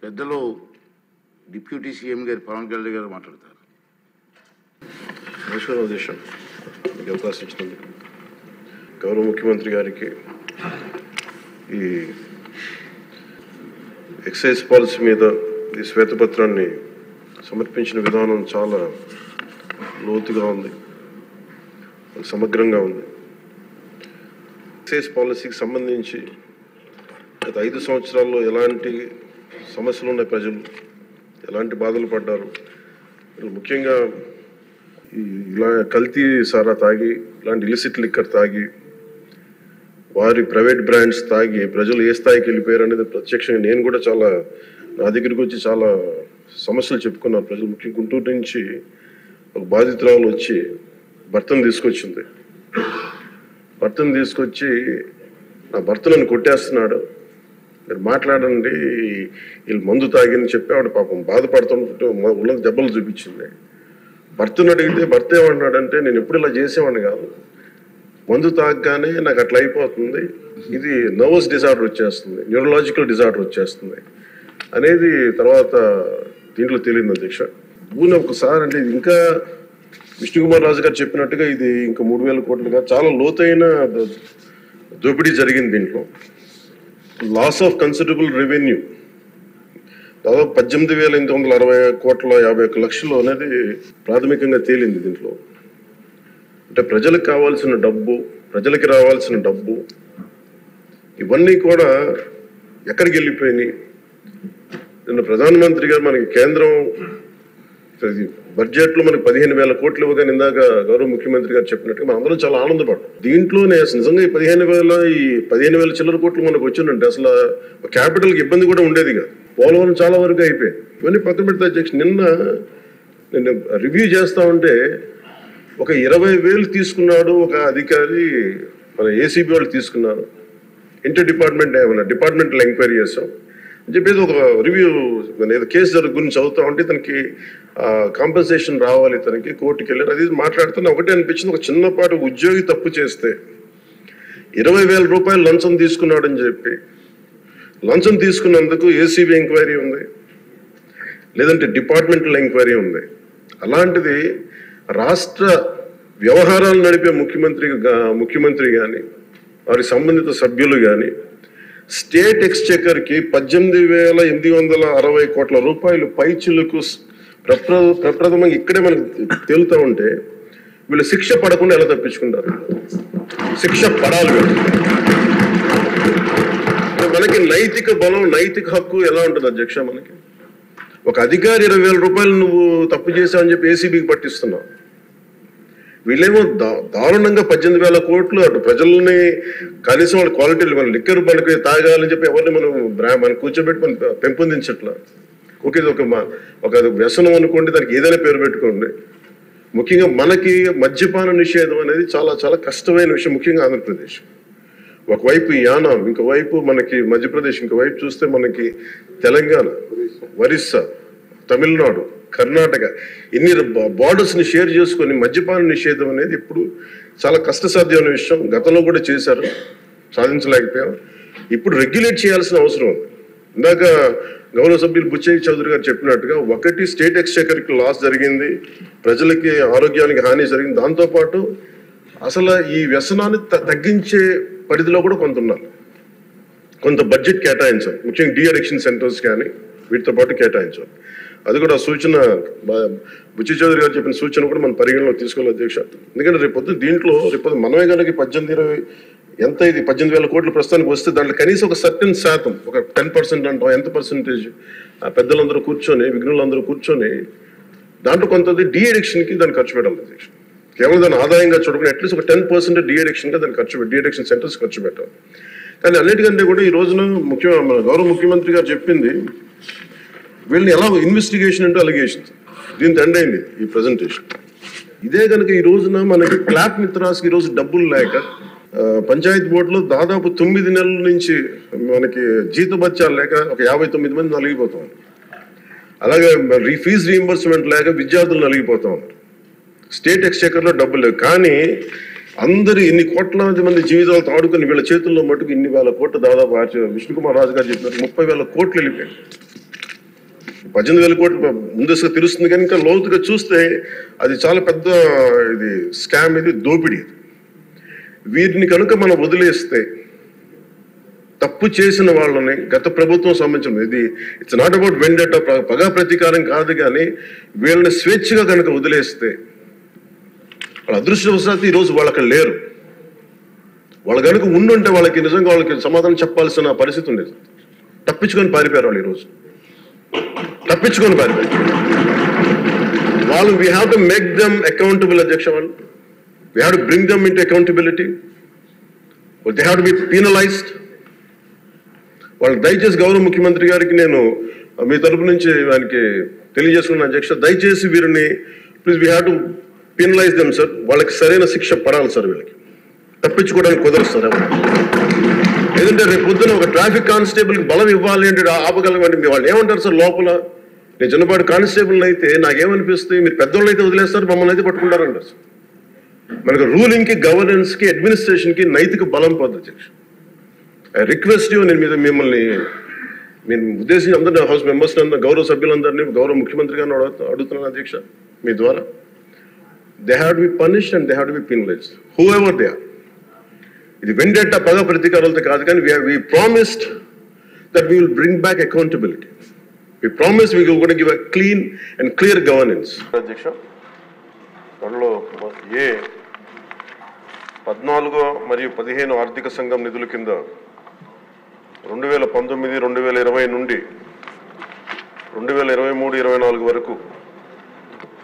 పెద్దలు deputy CM గారు పవన్ కళ్యాణ్ గారు మాట్లాడతారు. నమస్కారం అధ్యక్ష, మీకు అవకాశం ఇచ్చినందుకు గౌరవ ముఖ్యమంత్రి గారికి ఈ ఎక్సైజ్ పాలసీ మీద ఈ శ్వేతపత్రాన్ని సమర్పించిన విధానం చాలా లోతుగా ఉంది, సమగ్రంగా ఉంది. ఎక్సైజ్ పాలసీకి సంబంధించి గత 5 సంవత్సరాల్లో ఎలాంటి సమస్యలు ఉన్నాయి, ప్రజలు ఎలాంటి బాధలు పడ్డారు, ముఖ్యంగా ఇలా కల్తీ సారా తాగి, ఇలాంటి ఇలిసిట్ లిక్కర్ తాగి, వారి ప్రైవేట్ బ్రాండ్స్ తాగి ప్రజలు ఏ స్థాయికి వెళ్ళిపోయారు అనేది ప్రత్యక్షంగా నేను కూడా చాలా నా దగ్గరికి వచ్చి చాలా సమస్యలు చెప్పుకున్నారు ప్రజలు. ముఖ్యంగా గుంటూరు నుంచి ఒక బాధితురాలు వచ్చి భర్తను తీసుకొచ్చింది. భర్తను తీసుకొచ్చి నా భర్త నన్ను కొట్టేస్తున్నాడు, మీరు మాట్లాడండి, వీళ్ళు మందు తాగిని చెప్పి ఆవిడ పాపం బాధపడుతుంటే ఉన్నది దెబ్బలు చూపించింది. భర్తను అడిగితే భర్త ఏమన్నాడంటే, నేను ఎప్పుడు ఇలా చేసేవాడిని కాదు, మందు తాగగానే నాకు అట్లా అయిపోతుంది, ఇది నర్వస్ డిజార్డర్ వచ్చేస్తుంది, న్యూరలాజికల్ డిజార్డర్ వచ్చేస్తుంది అనేది తర్వాత దీంట్లో తెలియదు అధ్యక్ష. భూమి ఒకసారి అంటే ఇది ఇంకా విష్ణుకుమార్ రాజు గారు చెప్పినట్టుగా ఇది ఇంకా 3,000 కోట్లుగా చాలా లోతైన దోపిడీ జరిగింది. దీంట్లో లాస్ ఆఫ్ కన్సిడరబుల్ రెవెన్యూ దాదాపు 18,860 కోట్ల 51 లక్షలు అనేది ప్రాథమికంగా తేలింది. దీంట్లో అంటే ప్రజలకు కావాల్సిన డబ్బు, ప్రజలకి రావాల్సిన డబ్బు ఇవన్నీ కూడా ఎక్కడికి వెళ్ళిపోయినాయి. నిన్న ప్రధానమంత్రి గారు మనకి కేంద్రం బడ్జెట్లో మనకి 15,000 కోట్లు ఇవ్వగానే ఇందాక గౌరవ ముఖ్యమంత్రి గారు చెప్పినట్టుగా మనం అందరం చాలా ఆనందపడ్డాం. దీంట్లోనే నిజంగా ఈ 15,000 చిల్లర కోట్లు మనకు వచ్చిందంటే అసలు క్యాపిటల్కి ఇబ్బంది కూడా ఉండేది కాదు. పోలవరం చాలా వరకు అయిపోయింది. ఇవన్నీ పక్కన పెడితే అధ్యక్ష, నిన్న రివ్యూ చేస్తా ఉంటే ఒక 20,000 తీసుకున్నాడు ఒక అధికారి, మన ఏసీబీ వాళ్ళు తీసుకున్నారు, ఇంటర్ డిపార్ట్మెంటల్ ఎంక్వైరీ చేస్తాం అని చెప్పేసి ఒక రివ్యూ ఏదో కేసు గురించి చదువుతా ఉంటే తనకి కాంపెన్సేషన్ రావాలి, తనకి కోర్టుకి వెళ్ళారు. అది మాట్లాడుతున్నా ఒకటే అనిపించింది, ఒక చిన్నపాటి ఉద్యోగి తప్పు చేస్తే 20,000 రూపాయలు లంచం తీసుకున్నాడని చెప్పి లంచం తీసుకున్నందుకు ఏసీబీ ఎంక్వైరీ ఉంది, లేదంటే డిపార్ట్మెంటల్ ఎంక్వైరీ ఉంది. అలాంటిది రాష్ట్ర వ్యవహారాలు నడిపే ముఖ్యమంత్రి కానీ వారి సంబంధిత సభ్యులు కానీ స్టేట్ ఎక్స్చెకర్కి 18,860 కోట్ల రూపాయలు పైచిలకు ప్రప్రథమంగా ఇక్కడే మనకు తేలుతూ ఉంటే వీళ్ళు శిక్ష పడకుండా ఎలా తప్పించుకుంటారు? శిక్ష పడాలి. మనకి నైతిక బలం, నైతిక హక్కు ఎలా ఉంటుంది అధ్యక్ష? మనకి ఒక అధికారి 20,000 రూపాయలు నువ్వు తప్పు చేశావని చెప్పి ఏసీబీకి పట్టిస్తున్నావు. వీళ్ళేమో దారుణంగా 18,000 కోట్లు అటు ప్రజల్ని కనీసం వాళ్ళ క్వాలిటీలు మన లిక్కర్ మనకి తాగాలని చెప్పి ఎవరిని మనం కూర్చోబెట్టి మనం పెంపొందించట్లా. ఓకే, ఒక వ్యసనం అనుకోండి, దానికి ఏదైనా పేరు పెట్టుకోండి. ముఖ్యంగా మనకి మద్యపాన నిషేధం అనేది చాలా చాలా కష్టమైన విషయం, ముఖ్యంగా ఆంధ్రప్రదేశ్. ఒకవైపు యానాం, ఇంకోవైపు మనకి మధ్యప్రదేశ్, ఇంకోవైపు చూస్తే మనకి తెలంగాణ, ఒరిస్సా, తమిళనాడు, కర్ణాటక, ఇన్ని బార్డర్స్ని షేర్ చేసుకొని మద్యపాన నిషేధం అనేది ఇప్పుడు చాలా కష్టసాధ్యమైన విషయం. గతంలో కూడా చేశారు, సాధించలేకపోయాం. ఇప్పుడు రెగ్యులేట్ చేయాల్సిన అవసరం ఉంది. ఇందాక గౌరవ సభ్యులు బుచ్చయ్య చౌదరి గారు చెప్పినట్టుగా ఒకటి స్టేట్ ఎక్స్చెకర్కి లాస్ జరిగింది, ప్రజలకి ఆరోగ్యానికి హాని జరిగింది. దాంతోపాటు అసలు ఈ వ్యసనాన్ని తగ్గించే పరిధిలో కూడా కొంత ఉన్నారు, కొంత బడ్జెట్ కేటాయించాలి. ముఖ్యంగా డీ అడిక్షన్ సెంటర్స్ కానీ వీటితో పాటు కేటాయించాలి. అది కూడా సూచన బుచ్చయ్య చౌదరి గారు చెప్పిన సూచన కూడా మనం పరిగణలో తీసుకోవాలి అధ్యక్ష. ఎందుకంటే రేపొద్దు మనమే కనుక 18,000 కోట్లు ప్రస్తుతానికి వస్తే దాంట్లో కనీసం ఒక సర్టెన్ శాతం, ఒక 10% అంటాం, ఎంత పర్సెంటేజ్ పెద్దలందరూ కూర్చొని, విఘ్నులందరూ కూర్చొని దాంట్లో కొంత డీ అడిక్షన్కి దాన్ని ఖర్చు పెట్టాలి అధ్యక్ష. కేవలం దాన్ని ఆదాయంగా చూడకుండా అట్లీస్ట్ ఒక 10% డీ అడిక్షన్గా దాన్ని డీ అడిక్షన్ సెంటర్స్ ఖర్చు పెట్టాలి. కానీ అన్నిటికంటే కూడా ఈ రోజున గౌరవ ముఖ్యమంత్రి గారు చెప్పింది, వీళ్ళని ఎలా ఇన్వెస్టిగేషన్ అంటే అలిగేషన్స్, దీనికి ఎండ్ అయింది ఈ ప్రజెంటేషన్. ఇదే కనుక ఈ రోజున మనకి క్లాప్ మిత్రాస్కి ఈరోజు డబ్బులు లేక పంచాయతీ బోర్డులో దాదాపు 9 నెలల నుంచి మనకి జీతభత్యాలు లేక ఒక 59 మంది నలిగిపోతా ఉన్నారు. అలాగే ఫీజు రీయింబర్స్మెంట్ లేక విద్యార్థులు నలిగిపోతా ఉన్నారు. స్టేట్ ఎక్స్చెకర్లో డబ్బులు లేవు. కానీ అందరూ ఇన్ని కోట్లాది మంది జీవితాలతో ఆడుకుని వీళ్ళ చేతుల్లో మటుకు ఇన్ని వేల కోట్లు, దాదాపు విష్ణుకుమార్ రాజు గారు చెప్పినట్టు 30,000 కోట్లు వెళ్ళిపోయాయి. 18,000 కోట్లు ముందస్తుగా తెలుస్తుంది, కానీ ఇంకా లోతుగా చూస్తే అది చాలా పెద్ద ఇది స్కామ్, ఇది దోపిడీ. వీటిని కనుక మనం వదిలేస్తే, తప్పు చేసిన వాళ్ళని గత ప్రభుత్వం సంబంధించిన ఇది ఇట్స్ నాట్ అబౌట్ వెండట, పగా ప్రతీకారం కాదు, కానీ వీళ్ళని స్వేచ్ఛగా కనుక వదిలేస్తే, వాళ్ళ అదృష్టవశాత్తు ఈరోజు వాళ్ళు అక్కడ లేరు. వాళ్ళు కనుక ఉండుంటే వాళ్ళకి నిజంగా వాళ్ళకి సమాధానం చెప్పాల్సిన పరిస్థితి ఉండేది. తప్పించుకొని పారిపోయారు వాళ్ళు ఈరోజు, తప్పించుకొని పారిపోయారు వాళ్ళు. We have to make them accountable అధ్యక్ష. వాళ్ళు we have to bring them into accountability. They have to B penalised. వాళ్ళు దయచేసి గౌరవ ముఖ్యమంత్రి గారికి నేను మీ తరపు నుంచి ఆయనకి తెలియజేసుకున్న అధ్యక్ష, దయచేసి వీరిని please we have to penalise them sir. వాళ్ళకి సరైన శిక్ష పడాలి సార్. వీళ్ళకి తప్పించుకోవడానికి కుదరదు సార్. లేదంటే రేపు పొద్దున ఒక ట్రాఫిక్ కానిస్టేబుల్కి బలం ఇవ్వాలి అంటే ఆపగలమంటే మీ వాళ్ళు ఏమంటారు సార్ లోపల? నేను చిన్నపాటి కానిస్టేబుల్ అయితే నాకేమనిపిస్తుంది, మీరు పెద్దోళ్ళు అయితే వదిలేస్తారు, మమ్మల్ని అయితే పట్టుకుంటారంటారు సార్. మనకు రూలింగ్కి, గవర్నెన్స్కి, అడ్మినిస్ట్రేషన్కి నైతిక బలం పొందు అధ్యక్ష. ఐ రిక్వెస్ట్ యూ, నేను మీద మిమ్మల్ని నేను ఉద్దేశించి అందరినీ హౌస్ మెంబర్స్ గౌరవ సభ్యులందరినీ గౌరవ ముఖ్యమంత్రి గారిని అడుగుతున్నాను అధ్యక్ష మీ ద్వారా. They have to be punished and they have to be penalised whoever they are. ఇది వెండెట్టా పగ ప్రతీకారాలతో కాదు, కానీ we promised that we will bring back accountability. We promised we will going to give a clean and clear governance. అధ్యక్ష, అందులో 14 మరియు 15 ఆర్థిక సంఘం నిధుల కింద 2019, 2020 నుండి 2023-24 వరకు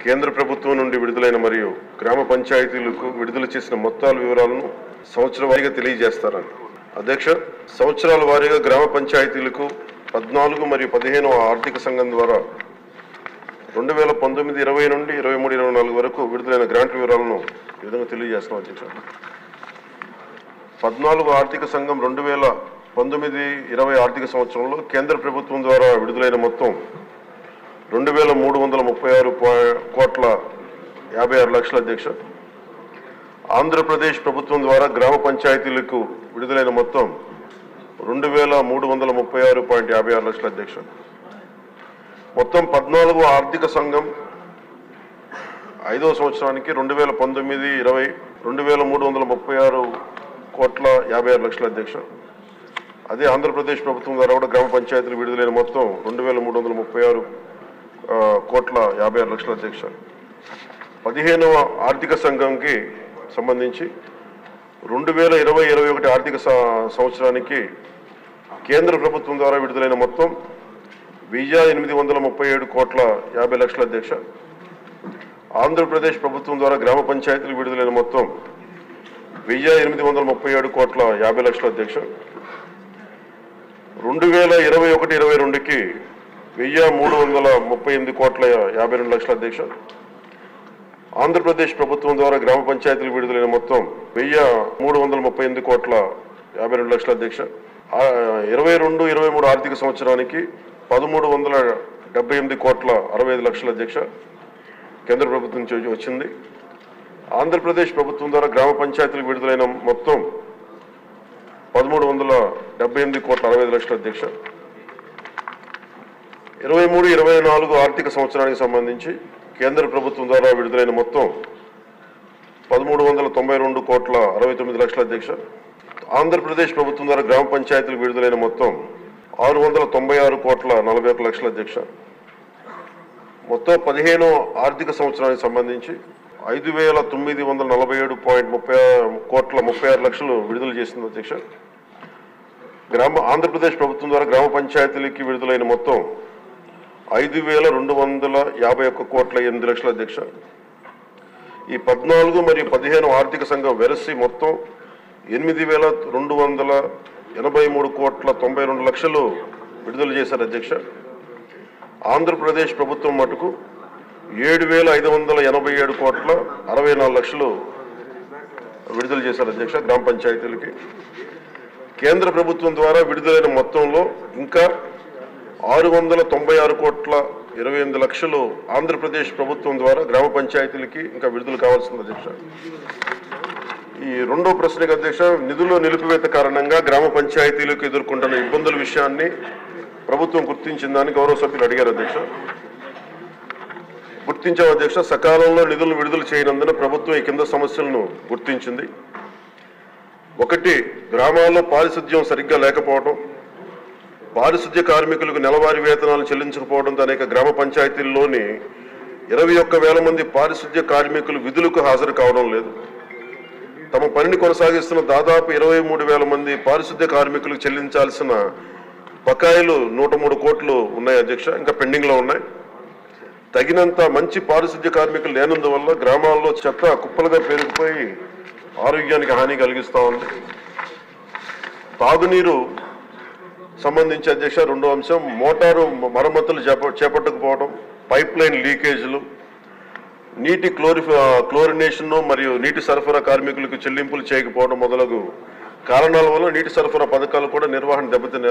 కేంద్ర ప్రభుత్వం నుండి విడుదలైన మరియు గ్రామ పంచాయతీలకు విడుదల చేసిన మొత్తాల వివరాలను సంవత్సర వారీగా తెలియజేస్తారని అధ్యక్ష. సంవత్సరాల వారీగా గ్రామ పంచాయతీలకు 14 మరియు 15 ఆర్థిక సంఘం ద్వారా 2019, 20 నుండి 23, 24 వరకు విడుదలైన గ్రాంట్ల వివరాలను ఈ విధంగా తెలియజేస్తాం అధ్యక్ష. 14 ఆర్థిక సంఘం 2019, 20 ఆర్థిక సంవత్సరంలో కేంద్ర ప్రభుత్వం ద్వారా విడుదలైన మొత్తం 2,336 కోట్ల 56 లక్షల అధ్యక్ష. ఆంధ్రప్రదేశ్ ప్రభుత్వం ద్వారా గ్రామ పంచాయతీలకు విడుదలైన మొత్తం 2,336.56 లక్షల అధ్యక్ష. మొత్తం 14 ఆర్థిక సంఘం 5వ సంవత్సరానికి 2019, 20 2,336 కోట్ల 56 లక్షల అధ్యక్ష. అదే ఆంధ్రప్రదేశ్ ప్రభుత్వం ద్వారా కూడా గ్రామ పంచాయతీలు విడుదలైన మొత్తం 2,336 కోట్ల 56 లక్షల అధ్యక్ష. 15వ ఆర్థిక సంఘంకి సంబంధించి 2020-21 ఆర్థిక సంవత్సరానికి కేంద్ర ప్రభుత్వం ద్వారా విడుదలైన మొత్తం 1,837 కోట్ల 50 లక్షల అధ్యక్ష. ఆంధ్రప్రదేశ్ ప్రభుత్వం ద్వారా గ్రామ పంచాయతీలు విడుదలైన మొత్తం 1,837 కోట్ల 50 లక్షల అధ్యక్ష. 2021-22కి 1,338 కోట్ల 52 లక్షల అధ్యక్ష. ఆంధ్రప్రదేశ్ ప్రభుత్వం ద్వారా గ్రామ పంచాయతీలు విడుదలైన మొత్తం 1,338 కోట్ల 52 లక్షల అధ్యక్ష. 22-23 ఆర్థిక సంవత్సరానికి 1,378 కోట్ల 65 లక్షల అధ్యక్ష కేంద్ర ప్రభుత్వం నుంచి వచ్చింది. ఆంధ్రప్రదేశ్ ప్రభుత్వం ద్వారా గ్రామ పంచాయతీలు విడుదలైన మొత్తం 1,378 కోట్ల 65 లక్షల అధ్యక్ష. 23-24 ఆర్థిక సంవత్సరానికి సంబంధించి కేంద్ర ప్రభుత్వం ద్వారా విడుదలైన మొత్తం 1,392 కోట్ల 69 లక్షల అధ్యక్ష. ఆంధ్రప్రదేశ్ ప్రభుత్వం ద్వారా గ్రామ పంచాయతీలు విడుదలైన మొత్తం 696 కోట్ల 41 లక్షల అధ్యక్ష. మొత్తం 15 ఆర్థిక సంవత్సరానికి సంబంధించి 5,947.30 కోట్ల 36 లక్షలు విడుదల చేసింది అధ్యక్ష. ఆంధ్రప్రదేశ్ ప్రభుత్వం ద్వారా గ్రామ పంచాయతీలకి విడుదలైన మొత్తం 5,251 కోట్ల 8 లక్షల అధ్యక్ష. ఈ 14 మరియు 15 ఆర్థిక సంఘం వెరసి మొత్తం 8,283 కోట్ల 92 లక్షలు విడుదల చేశారు అధ్యక్ష. ఆంధ్రప్రదేశ్ ప్రభుత్వం మటుకు 7,587 కోట్ల 64 లక్షలు విడుదల చేశారు అధ్యక్ష గ్రామ పంచాయతీలకి. కేంద్ర ప్రభుత్వం ద్వారా విడుదలైన మొత్తంలో ఇంకా 696 కోట్ల 28 లక్షలు ఆంధ్రప్రదేశ్ ప్రభుత్వం ద్వారా గ్రామ పంచాయతీలకి ఇంకా విడుదల కావాల్సింది అధ్యక్ష. ఈ రెండో ప్రశ్నకు అధ్యక్ష, నిధుల నిలిపివేత కారణంగా గ్రామ పంచాయతీలకు ఎదుర్కొంటున్న ఇబ్బందుల విషయాన్ని ప్రభుత్వం గుర్తించిందని గౌరవ సభ్యులు అడిగారు అధ్యక్ష. గుర్తించాం అధ్యక్ష. సకాలంలో నిధులను విడుదల చేయనందున ప్రభుత్వం ఈ కింద సమస్యలను గుర్తించింది. 1, గ్రామాల్లో పారిశుద్ధ్యం సరిగ్గా లేకపోవడం, పారిశుద్ధ్య కార్మికులకు నెలవారీ వేతనాలు చెల్లించకపోవడంతో అనేక గ్రామ పంచాయతీల్లోని 21,000 మంది పారిశుద్ధ్య కార్మికులు విధులకు హాజరు కావడం లేదు. తమ పనిని కొనసాగిస్తున్న దాదాపు 23,000 మంది పారిశుద్ధ్య కార్మికులకు చెల్లించాల్సిన బకాయిలు 103 కోట్లు ఉన్నాయి అధ్యక్ష, ఇంకా పెండింగ్లో ఉన్నాయి. తగినంత మంచి పారిశుద్ధ్య కార్మికులు లేనందువల్ల గ్రామాల్లో చెత్త కుప్పలుగా పెరిగిపోయి ఆరోగ్యానికి హాని కలిగిస్తూ ఉంది. తాగునీరు సంబంధించి అధ్యక్ష రెండో అంశం, మోటారు మరమ్మతులు చేపట్టకపోవడం, పైప్ లైన్ లీకేజీలు, నీటి క్లోరినేషన్ మరియు నీటి సరఫరా కార్మికులకు చెల్లింపులు చేయకపోవడం మొదలగు కారణాల వల్ల నీటి సరఫరా పథకాలు కూడా నిర్వహణ దెబ్బతిన్న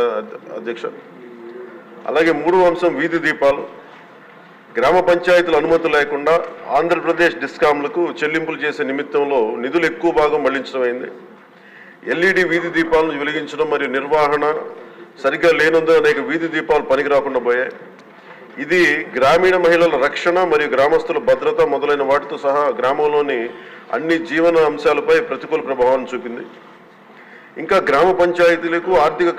అధ్యక్ష. అలాగే మూడో అంశం, వీధి దీపాలు. గ్రామ పంచాయతీల అనుమతి లేకుండా ఆంధ్రప్రదేశ్ డిస్కాంలకు చెల్లింపులు చేసే నిమిత్తంలో నిధులు ఎక్కువ భాగం మళ్లించడం అయింది. ఎల్ఈడి వీధి దీపాలను వెలిగించడం మరియు నిర్వహణ సరిగ్గా లేనందున అనేక వీధి దీపాలు పనికి రాకుండా పోయాయి. ఇది గ్రామీణ మహిళల రక్షణ మరియు గ్రామస్తుల భద్రత మొదలైన వాటితో సహా గ్రామంలోని అన్ని జీవన అంశాలపై ప్రతికూల ప్రభావాన్ని చూపింది. ఇంకా గ్రామ పంచాయతీలకు ఆర్థిక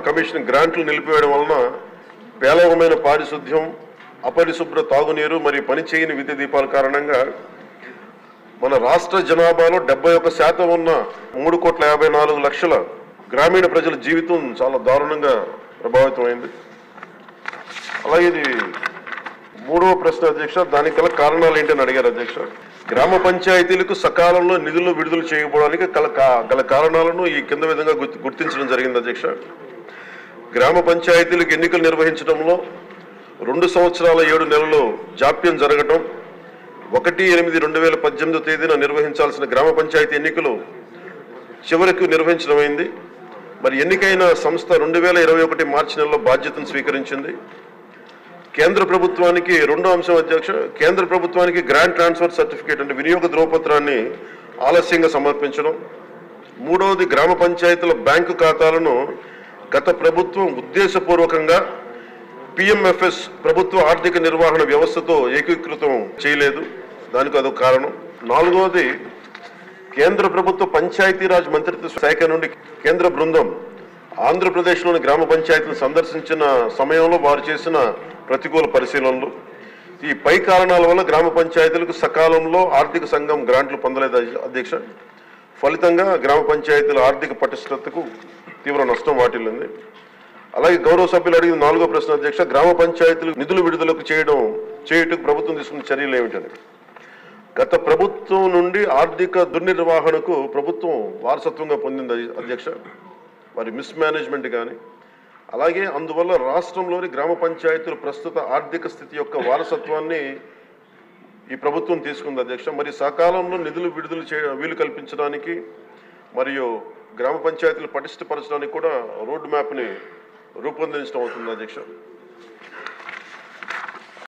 కమిషన్ గ్రాంట్లు నిలిపివేయడం వలన పేలవమైన పారిశుద్ధ్యం, అపరిశుభ్ర తాగునీరు మరియు పనిచేయని విద్యుత్ దీపాల కారణంగా మన రాష్ట్ర జనాభాలో 71% ఉన్న 3,54,00,000 గ్రామీణ ప్రజల జీవితం చాలా దారుణంగా ప్రభావితమైంది. అలాగే ఇది మూడవ ప్రశ్న అధ్యక్ష, దానికి గల కారణాలు ఏంటని అడిగారు అధ్యక్ష. గ్రామ పంచాయతీలకు సకాలంలో నిధులు విడుదల చేయకపోవడానికి గల కారణాలను ఈ కింద విధంగా గుర్తించడం జరిగింది అధ్యక్ష. గ్రామ పంచాయతీలకు ఎన్నికలు నిర్వహించడంలో 2 సంవత్సరాల 7 నెలలు జాప్యం జరగటం, 1/8/2018 తేదీన నిర్వహించాల్సిన గ్రామ పంచాయతీ ఎన్నికలు చివరకు నిర్వహించడమైంది. మరి ఎన్నికైన సంస్థ 2021 మార్చి నెలలో బాధ్యతను స్వీకరించింది. కేంద్ర ప్రభుత్వానికి రెండో అంశం అధ్యక్ష, కేంద్ర ప్రభుత్వానికి గ్రాంట్ ట్రాన్స్ఫర్ సర్టిఫికేట్ అంటే వినియోగ ధ్రువపత్రాన్ని ఆలస్యంగా సమర్పించడం. మూడవది, గ్రామ పంచాయతీల బ్యాంకు ఖాతాలను గత ప్రభుత్వం ఉద్దేశపూర్వకంగా పిఎంఎఫ్ఎస్ ప్రభుత్వ ఆర్థిక నిర్వహణ వ్యవస్థతో ఏకీకృతం చేయలేదు, దానికి అదొక కారణం. నాలుగవది, కేంద్ర ప్రభుత్వ పంచాయతీరాజ్ మంత్రిత్వ శాఖ నుండి కేంద్ర బృందం ఆంధ్రప్రదేశ్లోని గ్రామ పంచాయతీలను సందర్శించిన సమయంలో వారు చేసిన ప్రతికూల పరిశీలనలు. ఈ పై కారణాల వల్ల గ్రామ పంచాయతీలకు సకాలంలో ఆర్థిక సంఘం గ్రాంట్లు పొందలేదు అధ్యక్ష. ఫలితంగా గ్రామ పంచాయతీల ఆర్థిక పటిష్టతకు తీవ్ర నష్టం వాటిల్లింది. అలాగే గౌరవ సభ్యులు అడిగిన నాలుగో ప్రశ్న అధ్యక్ష, గ్రామ పంచాయతీలు నిధులు విడుదలకు చేయుటకు ప్రభుత్వం తీసుకున్న చర్యలు ఏమిటని. గత ప్రభుత్వం నుండి ఆర్థిక దుర్నిర్వహణకు ప్రభుత్వం వారసత్వంగా పొందింది అధ్యక్ష, వారి మిస్మేనేజ్మెంట్ కానీ. అలాగే అందువల్ల రాష్ట్రంలోని గ్రామ పంచాయతీల ప్రస్తుత ఆర్థిక స్థితి యొక్క వారసత్వాన్ని ఈ ప్రభుత్వం తీసుకుంది అధ్యక్ష. మరి సకాలంలో నిధులు విడుదల వీలు కల్పించడానికి మరియు గ్రామ పంచాయతీలు పటిష్టపరచడానికి కూడా రోడ్ మ్యాప్ని రూపొందించడం అవుతుంది అధ్యక్ష.